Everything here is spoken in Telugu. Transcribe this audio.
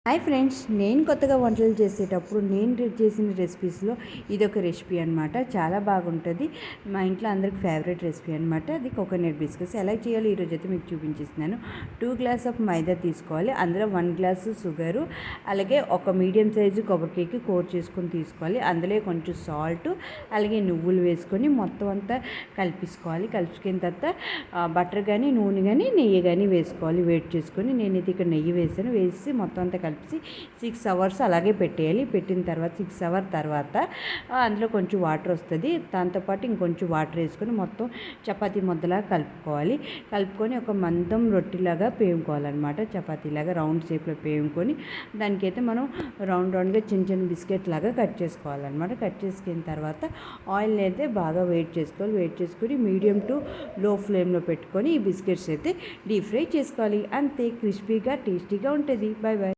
హాయ్ ఫ్రెండ్స్, నేను కొత్తగా వంటలు చేసేటప్పుడు నేను చేసిన రెసిపీస్లో ఇదొక రెసిపీ అనమాట. చాలా బాగుంటుంది. మా ఇంట్లో అందరికి ఫేవరెట్ రెసిపీ అనమాట. అది కోకోనట్ బిస్కెట్స్. ఎలా చేయాలో ఈరోజు అయితే మీకు చూపించేస్తున్నాను. 2 గ్లాస్ ఆఫ్ మైదా తీసుకోవాలి. అందులో 1 గ్లాసు షుగరు, అలాగే ఒక మీడియం సైజు కొబ్బరికాయకి కోర్ చేసుకొని తీసుకోవాలి. అందులో కొంచెం సాల్ట్, అలాగే నువ్వులు వేసుకొని మొత్తం అంతా కలిపేసుకోవాలి. కలిపిన తర్వాత బటర్ కానీ నూనె కానీ నెయ్యి కానీ వేసుకోవాలి. వేడి చేసుకొని నేనైతే ఇక్కడ నెయ్యి వేసాను. వేసి మొత్తం అంతా కలిపి 6 అవర్స్ అలాగే పెట్టేయాలి. పెట్టిన తర్వాత 6 అవర్స్ తర్వాత అందులో కొంచెం వాటర్ వస్తుంది. దాంతోపాటు ఇంకొంచెం వాటర్ వేసుకొని మొత్తం చపాతీ ముద్దలాగా కలుపుకొని ఒక మందం రొట్టెలాగా పేముకోవాలన్నమాట. చపాతీలాగా రౌండ్ షేప్లో పేముకొని దానికైతే మనం రౌండ్గా చిన్న బిస్కెట్ లాగా కట్ చేసుకోవాలన్నమాట. కట్ చేసుకున్న తర్వాత ఆయిల్ అయితే బాగా వేడి చేసుకొని మీడియం టు లో ఫ్లేమ్లో పెట్టుకొని ఈ బిస్కెట్స్ అయితే డీప్ ఫ్రై చేసుకోవాలి. అంతే, క్రిస్పీగా టేస్టీగా ఉంటుంది. Bye bye.